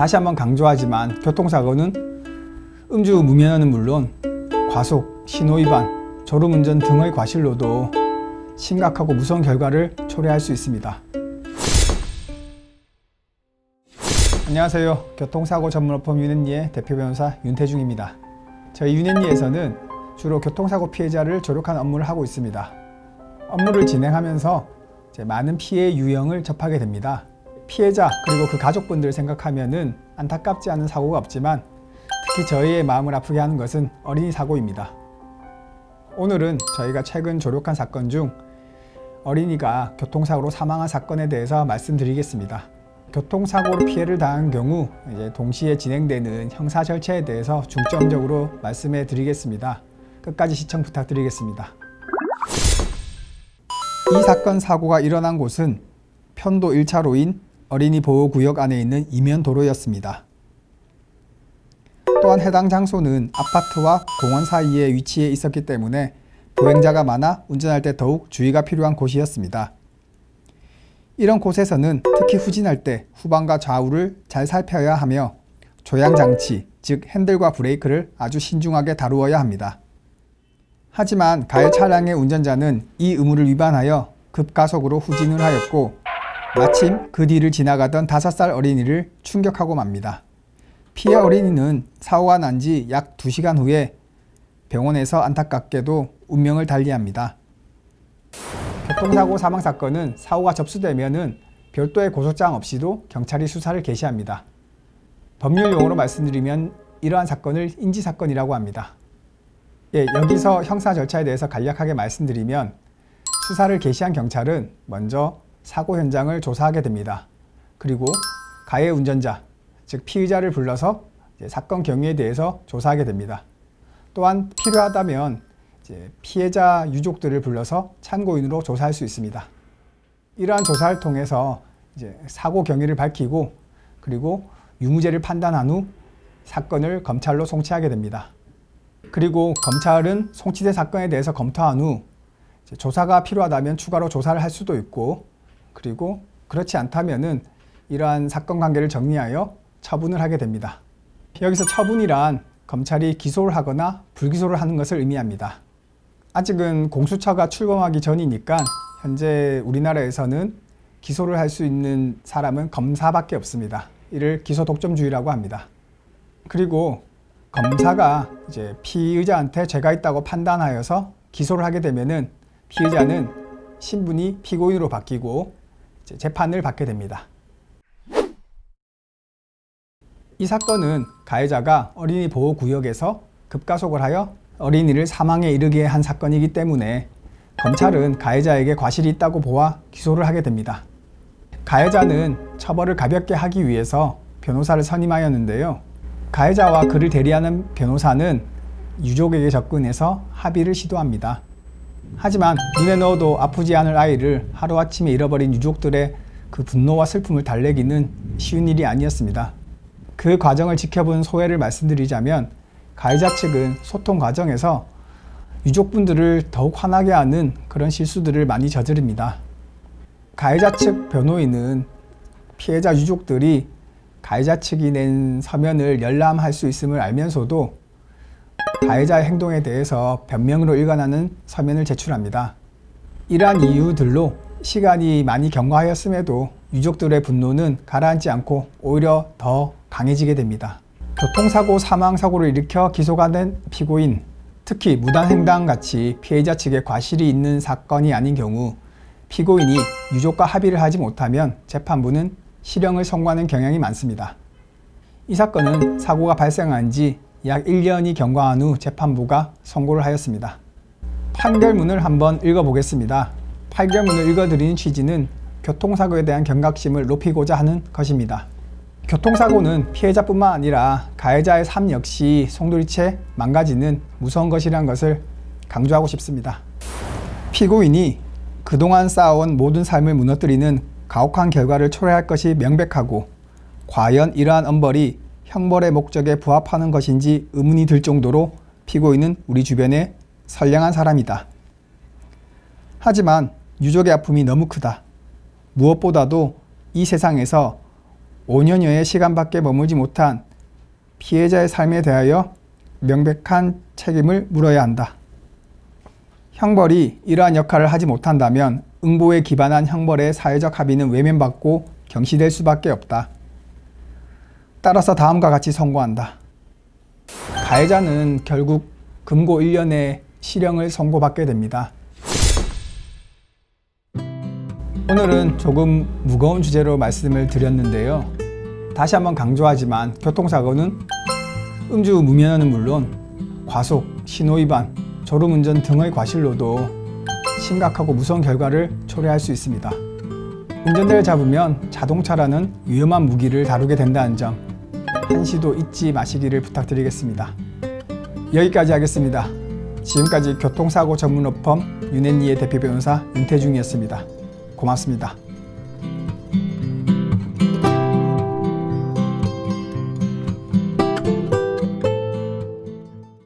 다시 한번 강조하지만 교통사고는 음주 무면허는 물론 과속, 신호위반, 졸음운전 등의 과실로도 심각하고 무서운 결과를 초래할 수 있습니다. 안녕하세요. 교통사고 전문업범 윤앤리의 대표 변호사 윤태중입니다. 저희 윤앤리에서는 주로 교통사고 피해자를 조력하는 업무를 하고 있습니다. 업무를 진행하면서 많은 피해 유형을 접하게 됩니다. 피해자 그리고 그 가족분들 생각하면은 안타깝지 않은 사고가 없지만 특히 저희의 마음을 아프게 하는 것은 어린이 사고입니다. 오늘은 저희가 최근 조력한 사건 중 어린이가 교통사고로 사망한 사건에 대해서 말씀드리겠습니다. 교통사고로 피해를 당한 경우 동시에 진행되는 형사 절차에 대해서 중점적으로 말씀해 드리겠습니다. 끝까지 시청 부탁드리겠습니다. 이 사건 사고가 일어난 곳은 편도 1차로인 어린이 보호구역 안에 있는 이면도로였습니다. 또한 해당 장소는 아파트와 공원 사이에 위치해 있었기 때문에 보행자가 많아 운전할 때 더욱 주의가 필요한 곳이었습니다. 이런 곳에서는 특히 후진할 때 후방과 좌우를 잘 살펴야 하며 조향장치, 즉 핸들과 브레이크를 아주 신중하게 다루어야 합니다. 하지만 가해 차량의 운전자는 이 의무를 위반하여 급가속으로 후진을 하였고 마침 그 뒤를 지나가던 5살 어린이를 충격하고 맙니다. 피해 어린이는 사고가 난 지 약 2시간 후에 병원에서 안타깝게도 운명을 달리합니다. 교통사고 사망사건은 사고가 접수되면은 별도의 고소장 없이도 경찰이 수사를 개시합니다. 법률 용어로 말씀드리면 이러한 사건을 인지사건이라고 합니다. 여기서 형사 절차에 대해서 간략하게 말씀드리면 수사를 개시한 경찰은 먼저 사고 현장을 조사하게 됩니다. 그리고 가해 운전자, 즉 피의자를 불러서 사건 경위에 대해서 조사하게 됩니다. 또한 필요하다면 피해자 유족들을 불러서 참고인으로 조사할 수 있습니다. 이러한 조사를 통해서 사고 경위를 밝히고 그리고 유무죄를 판단한 후 사건을 검찰로 송치하게 됩니다. 그리고 검찰은 송치된 사건에 대해서 검토한 후 조사가 필요하다면 추가로 조사를 할 수도 있고 그리고 그렇지 않다면은 이러한 사건 관계를 정리하여 처분을 하게 됩니다. 여기서 처분이란 검찰이 기소를 하거나 불기소를 하는 것을 의미합니다. 아직은 공수처가 출범하기 전이니까 현재 우리나라에서는 기소를 할 수 있는 사람은 검사밖에 없습니다. 이를 기소 독점주의라고 합니다. 그리고 검사가 피의자한테 죄가 있다고 판단하여서 기소를 하게 되면은 피의자는 신분이 피고인으로 바뀌고 재판을 받게 됩니다. 이 사건은 가해자가 어린이 보호구역에서 급가속을 하여 어린이를 사망에 이르게 한 사건이기 때문에 검찰은 가해자에게 과실이 있다고 보아 기소를 하게 됩니다. 가해자는 처벌을 가볍게 하기 위해서 변호사를 선임하였는데요. 가해자와 그를 대리하는 변호사는 유족에게 접근해서 합의를 시도합니다. 하지만 눈에 넣어도 아프지 않을 아이를 하루아침에 잃어버린 유족들의 그 분노와 슬픔을 달래기는 쉬운 일이 아니었습니다. 그 과정을 지켜본 소회를 말씀드리자면 가해자 측은 소통 과정에서 유족분들을 더욱 화나게 하는 그런 실수들을 많이 저지릅니다. 가해자 측 변호인은 피해자 유족들이 가해자 측이 낸 서면을 열람할 수 있음을 알면서도 가해자의 행동에 대해서 변명으로 일관하는 서면을 제출합니다. 이러한 이유들로 시간이 많이 경과하였음에도 유족들의 분노는 가라앉지 않고 오히려 더 강해지게 됩니다. 교통사고 사망사고를 일으켜 기소가 된 피고인, 특히 무단횡단같이 피해자 측에 과실이 있는 사건이 아닌 경우 피고인이 유족과 합의를 하지 못하면 재판부는 실형을 선고하는 경향이 많습니다. 이 사건은 사고가 발생한 지 약 1년이 경과한 후 재판부가 선고를 하였습니다. 판결문을 한번 읽어보겠습니다. 판결문을 읽어드리는 취지는 교통사고에 대한 경각심을 높이고자 하는 것입니다. 교통사고는 피해자뿐만 아니라 가해자의 삶 역시 송두리째 망가지는 무서운 것이라는 것을 강조하고 싶습니다. 피고인이 그동안 쌓아온 모든 삶을 무너뜨리는 가혹한 결과를 초래할 것이 명백하고 과연 이러한 엄벌이 형벌의 목적에 부합하는 것인지 의문이 들 정도로 피고인은 우리 주변에 선량한 사람이다. 하지만 유족의 아픔이 너무 크다. 무엇보다도 이 세상에서 5년여의 시간밖에 머물지 못한 피해자의 삶에 대하여 명백한 책임을 물어야 한다. 형벌이 이러한 역할을 하지 못한다면 응보에 기반한 형벌의 사회적 합의는 외면받고 경시될 수밖에 없다. 따라서 다음과 같이 선고한다. 가해자는 결국 금고 1년의 실형을 선고받게 됩니다. 오늘은 조금 무거운 주제로 말씀을 드렸는데요. 다시 한번 강조하지만 교통사고는 음주 무면허는 물론 과속, 신호위반, 졸음운전 등의 과실로도 심각하고 무서운 결과를 초래할 수 있습니다. 운전대를 잡으면 자동차라는 위험한 무기를 다루게 된다는 점 한시도 잊지 마시기를 부탁드리겠습니다. 여기까지 하겠습니다. 지금까지 교통사고 전문업범 윤앤리의 대표 변호사 윤태중이었습니다. 고맙습니다.